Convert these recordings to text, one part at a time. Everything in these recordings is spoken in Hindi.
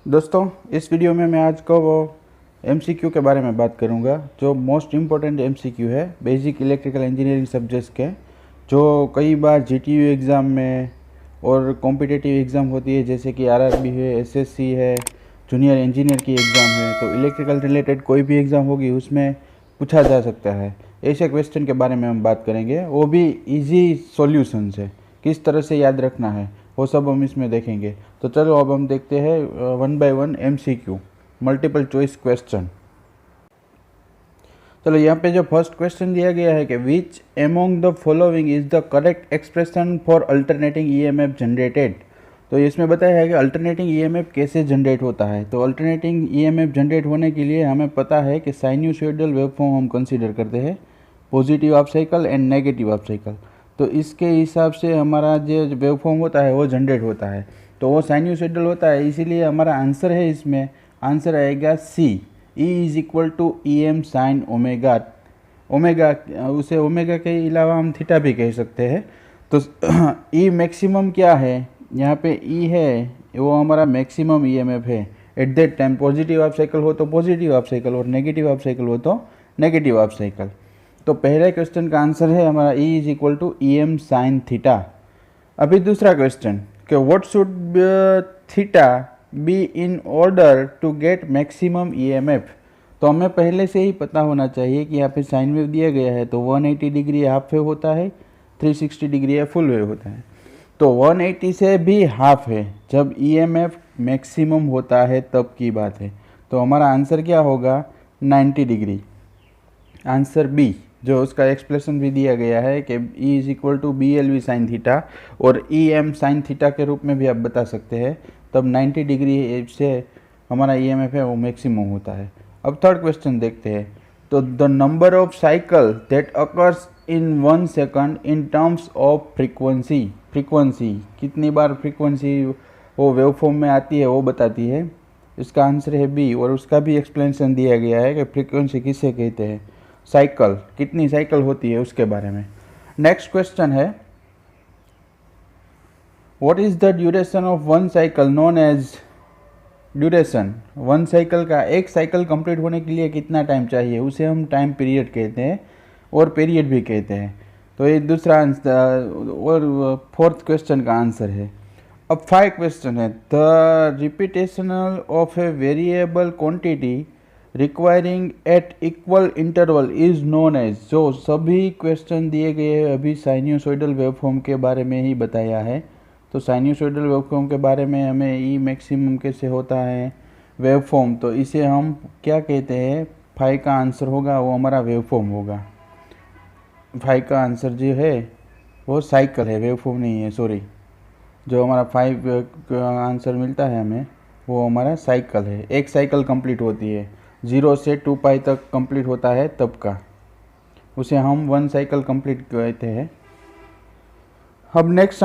दोस्तों, इस वीडियो में मैं आज को एमसीक्यू के बारे में बात करूंगा जो मोस्ट इम्पोर्टेंट एमसीक्यू है बेसिक इलेक्ट्रिकल इंजीनियरिंग सब्जेक्ट्स के, जो कई बार जीटीयू एग्ज़ाम में और कॉम्पिटिटिव एग्ज़ाम होती है जैसे कि आरआरबी है, एसएससी है, जूनियर इंजीनियर की एग्ज़ाम है। तो इलेक्ट्रिकल रिलेटेड कोई भी एग्ज़ाम होगी उसमें पूछा जा सकता है। ऐसे क्वेश्चन के बारे में हम बात करेंगे, वो भी इजी सॉल्यूशन से किस तरह से याद रखना है वो सब हम इसमें देखेंगे। तो चलो अब हम देखते हैं one by one MCQ, multiple choice question. चलो यहाँ पे जो फर्स्ट क्वेश्चन दिया गया है कि विच among the following is the correct expression for alternating EMF generated. तो इसमें बताया है कि अल्टरनेटिंग ईएमएफ कैसे जनरेट होता है। तो अल्टरनेटिंग ईएमएफ जनरेट होने के लिए हमें पता है कि साइन्यूसॉइडल वेवफॉर्म हम कंसीडर करते हैं, positive half cycle and negative half cycle. तो इसके हिसाब से हमारा जो वेवफॉर्म होता है वो जनरेट होता है, तो वो साइन्यूसॉइडल होता है। इसीलिए हमारा आंसर है, इसमें आंसर आएगा C, E is equal to E M sine omega. Omega, उसे ओमेगा के अलावा हम थीटा भी कह सकते हैं। तो ई मैक्सिमम क्या है, यहाँ पे ई है वो हमारा मैक्सिमम ईएमएफ है at that time. Positive half cycle हो तो पॉजिटिव हाफ साइकिल और नेगेटिव हाफ साइकिल हो तो नेगेटिव हाफ साइकिल। तो पहले क्वेश्चन का आंसर है हमारा E is equal to E M sine theta. अभी दूसरा क्वेश्चन कि what should theta be in order to get maximum EMF. तो हमें पहले से ही पता होना चाहिए कि यहाँ पे साइन वेव दिया गया है, तो 180 डिग्री हाफ वेव होता है, 360 डिग्री है फुल वेव होता है। तो 180 से भी हाफ है, जब ईएमएफ मैक्सिमम होता है तब की बात है। तो हमारा आंसर क्या होगा, 90 डिग्री। आंसर बी, जो उसका एक्सप्रेशन भी दिया गया है कि E is equal to B L V sine theta और ई एम साइन थीटा के रूप में भी आप बता सकते हैं, तब 90 डिग्री से हमारा ई एम एफ है वो मैक्सिमम होता है। अब थर्ड क्वेश्चन देखते हैं। तो the number of cycle that occurs in 1 second in terms of frequency. Frequency कितनी बार फ्रीक्वेंसी वो वेवफॉर्म में आती है वो बताती है। इसका आंसर है बी, और उसका भी एक्सप्लेनेशन दिया गया है कि फ्रीक्वेंसी किसे कहते हैं, साइकिल कितनी साइकिल होती है उसके बारे में। नेक्स्ट क्वेश्चन है what is the duration of one cycle known as. Duration, one cycle का, एक साइकिल कंप्लीट होने के लिए कितना टाइम चाहिए उसे हम टाइम पीरियड कहते हैं और पीरियड भी कहते हैं। तो ये दूसरा आंसर और फोर्थ क्वेश्चन का आंसर है। अब 5 क्वेश्चन है the repetitional of a variable quantity requiring at equal interval is known as. जो सभी क्वेश्चन दिए गए हैं अभी साइन्यूसॉइडल वेवफॉर्म के बारे में ही बताया है। तो साइन्यूसॉइडल वेवफॉर्म के बारे में हमें ई मैक्सिमम कैसे होता है वेवफॉर्म, तो इसे हम क्या कहते हैं, 5 का आंसर होगा वो हमारा वेवफॉर्म होगा। 5 का आंसर जो है वो साइकिल है, वेवफॉर्म नहीं है, सॉरी। जो हमारा 5 का आंसर मिलता है हमें वो हमारा साइकिल है। एक साइकिल कंप्लीट होती है 0 से 2 पाई तक कंप्लीट होता है तब का, उसे हम 1 साइकिल कंप्लीट कहते हैं। अब नेक्स्ट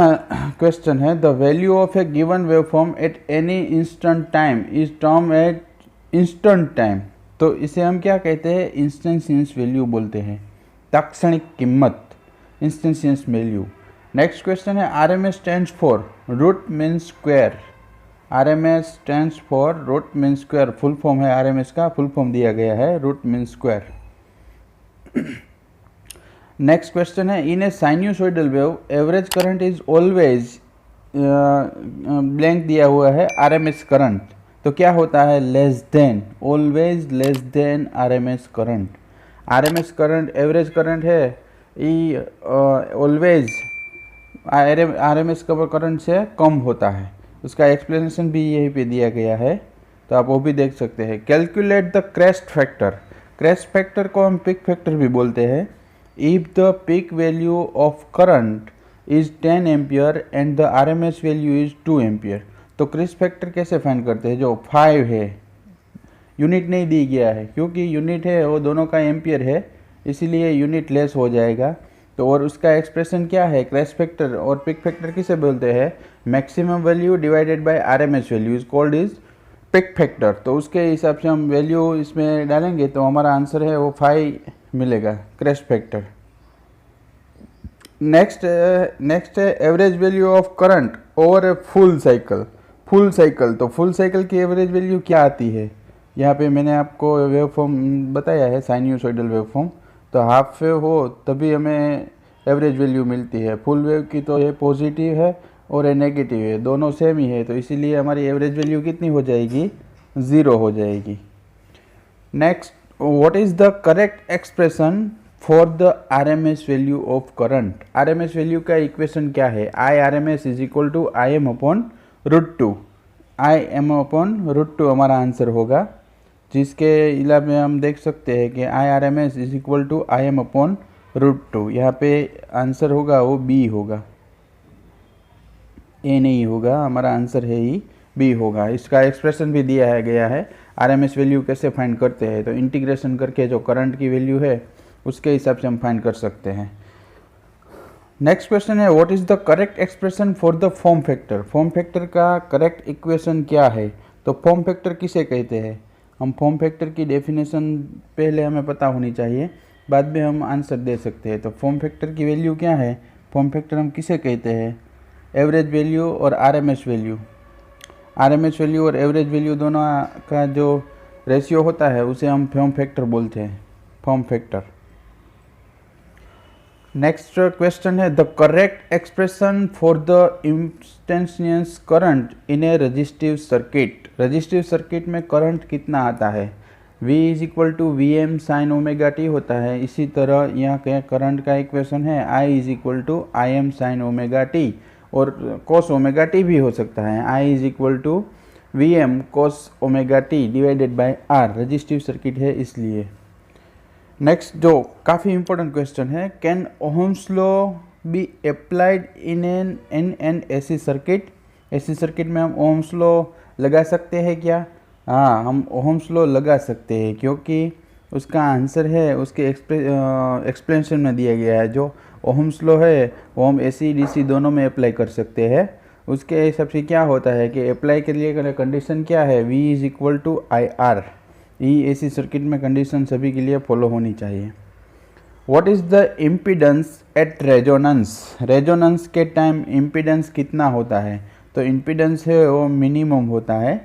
क्वेश्चन है the value of a given waveform at any instant time is term at instant time. तो इसे हम क्या कहते हैं, इंस्टेंटेनियस वैल्यू बोलते हैं, तात्क्षणिक कीमत, इंस्टेंटेनियस वैल्यू। नेक्स्ट क्वेश्चन है RMS stands for root mean square. RMS stands for root mean square, full form है आरएमएस का, फुल फॉर्म दिया गया है root mean square. Next question है in a sinusoidal wave average current is always, blank दिया हुआ है आरएमएस करंट। तो क्या होता है, less than, always less than RMS current. RMS current average current है, ई ऑलवेज आरएमएस करंट से कम होता है। उसका एक्सप्लेनेशन भी यहीं पे दिया गया है, तो आप वो भी देख सकते हैं। Calculate the crest factor. Crest factor को हम पीक फैक्टर भी बोलते हैं। If the peak value of current is 10 ampere and the RMS value is 2 ampere. तो क्रेस्ट फैक्टर कैसे फाइंड करते हैं, जो 5 है, यूनिट नहीं दी गया है क्योंकि यूनिट है वो दोनों का एम्पियर है, इसीलिए यूनिट लेस हो जाएगा। तो और उसका एक्सप्रेशन क्या है, क्रेस्ट फैक्टर और पीक फैक्टर किसे बोलते हैं, maximum value divided by RMS value is called is peak factor. तो उसके हिसाब से हम वैल्यू इसमें डालेंगे तो हमारा आंसर है वो 5 मिलेगा, क्रेस्ट फैक्टर। नेक्स्ट है average value of current over a full cycle. Full cycle, तो फुल साइकिल की एवरेज वैल्यू क्या आती है? यहाँ पे मैंने आपको वेव फॉर्म बताया है, साइन्यूसॉइडल वेव फॉर्म। तो हाफ वेव हो तभी हमें एवरेज वैल्यू मिलती है। फुल वेव की तो ये पॉजिटिव है और ये नेगेटिव है, दोनों सेम ही है, तो इसीलिए हमारी एवरेज वैल्यू कितनी हो जाएगी? 0 हो जाएगी। Next, what is the correct expression for the RMS value of current? RMS value का इक्वेशन क्या है? IRMS is equal to IM upon √2। IM upon √2 हमारा आंसर होगा, जिसके इलावा में हम देख सकते हैं कि IRMS is equal to IM upon √2। यहाँ पे आंसर होगा वो B होगा, A नहीं होगा, हमारा आंसर है ही B होगा। इसका एक्सप्रेशन भी दिया गया है। RMS वैल्यू कैसे फाइंड करते हैं? तो इंटीग्रेशन करके जो करंट की वैल्यू है उसके हिसाब से हम फाइंड कर सकते हैं। नेक्स्ट क्वेश्चन है, what is the correct expression for the form factor? Form factor का करेक्ट इक्वेशन क्या है? तो फॉर्म फैक्टर किसे कहते हैं? हम फॉर्म फैक्टर की डेफिनेशन पहले हमें पता होनी चाहिए, बाद में हम आंसर दे सकते हैं। तो फॉर्म फैक्टर की वैल्यू क्या है? फॉर्म फैक्टर हम किसे कहते हैं? एवरेज वैल्यू और RMS वैल्यू। RMS वैल्यू और एवरेज वैल्यू दोनों का जो रेशियो होता है उसे हम फॉर्म फैक्टर बोलते हैं, फॉर्म फैक्टर। नेक्स्ट क्वेश्चन है, the correct expression for the instantaneous current in a resistive circuit. Resistive circuit में करंट कितना आता है? V is equal to VM sine omega T होता है। इसी तरह यहाँ के करंट का इक्वेशन है I is equal to IM sine omega t, और cos omega t divided by सकता है। I is equal to VM cos omega टी डिवाइडेड बाय R, रजिस्टिव सर्किट है इसलिए। नेक्स्ट जो काफ़ी इंपॉर्टेंट क्वेश्चन है, can Ohm's law be applied in an AC circuit? AC circuit में हम ओहम्स लॉ लगा सकते हैं क्या? हाँ, हम ओहम्स लॉ लगा सकते हैं, क्योंकि उसका आंसर है उसके एक्सप्लेनेशन में दिया गया है। जो ओहम्स लॉ है वो हम AC DC दोनों में अप्लाई कर सकते हैं। उसके हिसाब से क्या होता है कि अप्लाई के लिए कंडीशन क्या है? V is equal to IR। AC circuit में कंडीशन सभी के लिए फॉलो होनी चाहिए। What is the impedance at resonance? Resonance के टाइम इम्पीडेंस कितना होता है? तो इम्पीडेंस है वो मिनिमम होता है।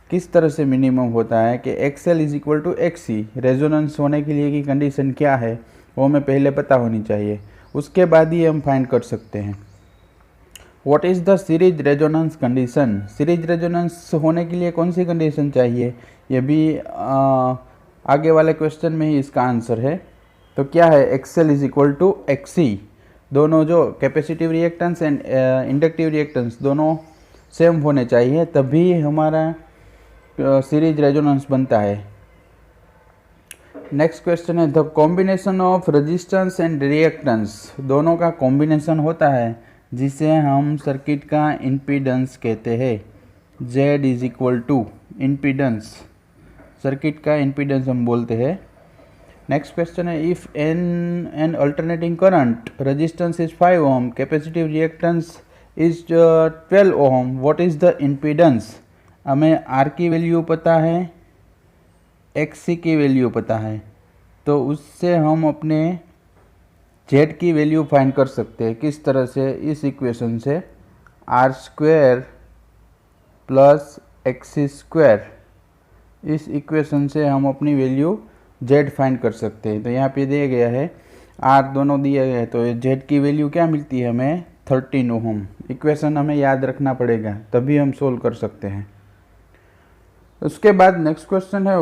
किस तरह से मिनिमम होता है कि XL is equal to XC। Resonance होने के लिए की कंडीशन क्या है वो हमें पहले पता होनी चाहिए, उसके बाद ही हम फाइंड कर सकते हैं। What is the series resonance condition? Series resonance होने के लिए कौन सी कंडीशन चाहिए? ये भी आगे वाले क्वेश्चन में ही इसका आंसर है। तो क्या है? XL is equal to XC। दोनों जो capacitive reactance and inductive reactance दोनों सेम होने चाहिए, तभी हमारा सीरीज रेजोनेंस बनता है। नेक्स्ट क्वेश्चन है, the combination of resistance and reactance, दोनों का कॉम्बिनेशन होता है जिसे हम सर्किट का इम्पीडेंस कहते हैं। Z is equal to impedance, circuit का इम्पीडेंस हम बोलते हैं। नेक्स्ट क्वेश्चन है, if an alternating current resistance is 5 ohm, capacitive reactance is 12 ohm, what is the impedance? हमें R की वैल्यू पता है, XC की वैल्यू पता है, तो उससे हम अपने Z की वैल्यू फाइंड कर सकते हैं। किस तरह से? इस इक्वेशन से R² प्लस XC², इस इक्वेशन से हम अपनी वैल्यू Z फाइंड कर सकते हैं। तो यहाँ पे दिया गया है R दोनों दिया गया है, तो Z की वैल्यू क्या मिलती है हमें? 13 ओम। इक्वेशन हमें याद रखना पड़ेगा, तभी हम सोल्व कर सकते हैं। उसके बाद नेक्स्ट क्वेश्चन है,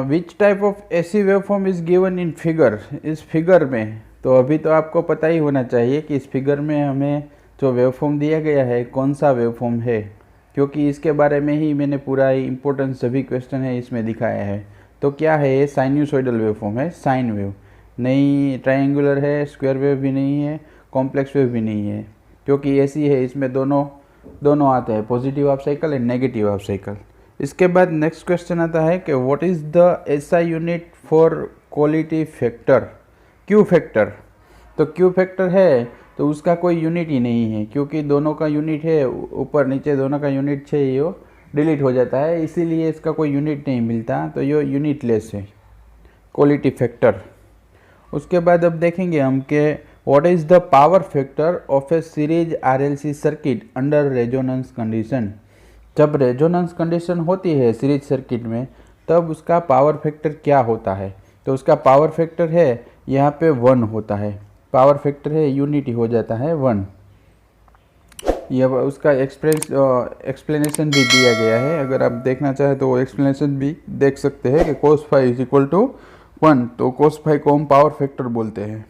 which type of AC waveform is given in figure? इस फिगर में तो अभी तो आपको पता ही होना चाहिए कि इस फिगर में हमें जो वेवफॉर्म दिया गया है कौन सा वेवफॉर्म है, क्योंकि इसके बारे में ही मैंने पूरा इम्पोर्टेंट सभी क्वेश्चन है इसमें दिखाया है। तो क्या है? ये साइन्यूसॉइडल वेवफॉर्म है, साइन वेव, नहीं ट्रायंगुलर है, स्क्वायर वेव भी नहीं है, कॉम्प्लेक्स वेव भी नहीं है, क्योंकि ऐसी है इसमें दोनों आते हैं, positive half cycle and negative half cycle. इसके बाद नेक्स्ट क्वेश्चन आता है कि what is the SI unit for quality factor? Q factor. तो Q फैक्टर है तो उसका कोई यूनिट ही नहीं है, क्योंकि दोनों का यूनिट है, ऊपर नीचे दोनों का यूनिट चाहिए, वो डिलीट हो जाता है, इसीलिए इसका कोई यूनिट नहीं मिलता, तो ये यूनिटलेस है क्वालिटी फैक्टर। उसके बाद अब देखेंगे हम कि what is the power factor of A series RLC circuit under resonance condition? जब रेजोनेंस कंडीशन होती है सीरीज सर्किट में तब उसका पावर फैक्टर क्या होता है, तो उसका पावर फैक्टर है यहाँ पे 1 होता है, पावर फैक्टर है यूनिटी हो जाता है 1। यह उसका एक्सप्लेनेशन भी दिया गया है, अगर आप देखना चाहें तो एक्सप्लेनेशन भी देख सकते हैं कि cos phi is equal to 1, तो cos फाई को हम पावर फैक्टर बोलते हैं।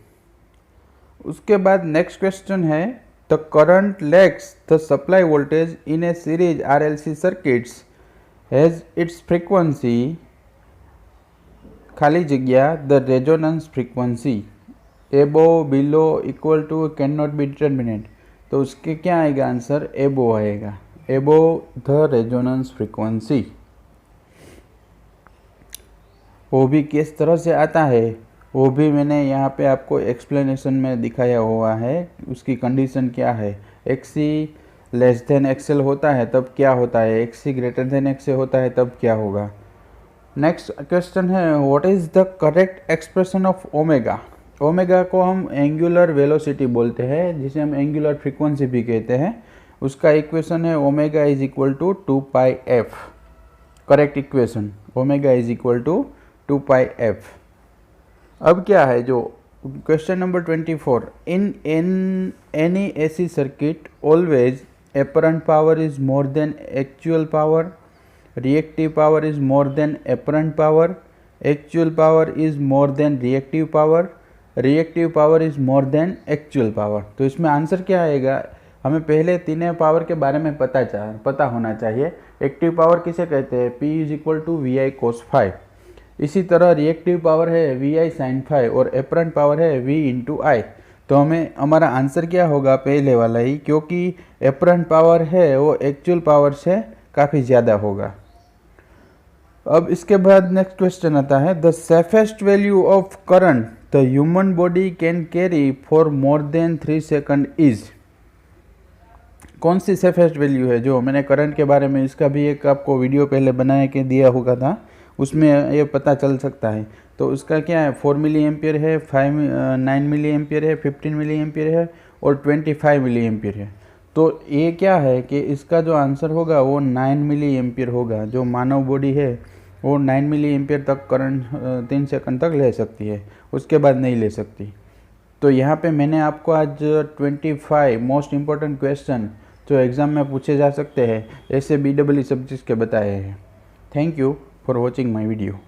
उसके बाद नेक्स्ट क्वेश्चन है the current lags the supply voltage in a series RLC circuits has its frequency खाली जगह the resonance frequency above below equal to can not be determinate, तो उसके क्या आएगा आंसर, एबो आएगा, एबो द रेजोनेंस फ्रीक्वेंसी। वो भी किस तरह से आता है वो भी मैंने यहाँ पे आपको एक्सप्लेनेशन में दिखाया हुआ है, उसकी कंडीशन क्या है, XC लेस देन XL होता है तब क्या होता है, XC ग्रेटर देन XA होता है तब क्या होगा। नेक्स्ट क्वेश्चन है what is the correct expression of omega. Omega को हम एंगुलर वेलोसिटी बोलते हैं, जिसे हम एंगुलर फ्रीक्वेंसी भी कहते हैं। उसका इक्वेशन है omega is equal to 2πf, correct equation omega is equal to 2πf। अब क्या है जो question number 24, in any AC circuit always apparent power is more than actual power, reactive power is more than apparent power, actual power is more than reactive power, reactive power is more than actual power. तो इसमें आंसर क्या आएगा, हमें पहले तीनों पावर के बारे में पता होना चाहिए। एक्टिव पावर किसे कहते हैं, P is equal to VI cos phi. इसी तरह रिएक्टिव पावर है VI sin फाई और एपरेंट पावर है V इंटू आई। तो हमें हमारा आंसर क्या होगा, पहले वाला ही, क्योंकि एपरेंट पावर है वो एक्चुअल पावर से काफ़ी ज़्यादा होगा। अब इसके बाद नेक्स्ट क्वेश्चन आता है the safest value of current the human body can carry for more than 3 second is. कौन सी सेफेस्ट वैल्यू है, जो मैंने करंट के बारे में इसका भी एक आपको वीडियो पहले बनाया के दिया होगा था, उसमें ये पता चल सकता है। तो उसका क्या है, 4 मिली एम्पियर है, 9 मिली एम्पियर है, 15 मिली एम्पियर है और 25 मिली एम्पियर है। तो ये क्या है कि इसका जो आंसर होगा वो 9 मिली एम्पियर होगा। जो मानव बॉडी है वो 9 मिली एम्पियर तक करंट 3 सेकंड तक ले सकती है, उसके बाद नहीं ले सकती। तो यहाँ पे मैंने आपको आज 25 मोस्ट इम्पोर्टेंट क्वेश्चन जो एग्ज़ाम में पूछे जा सकते हैं ऐसे BEE सब्जेक्ट्स के बताए हैं। Thank you for watching my video.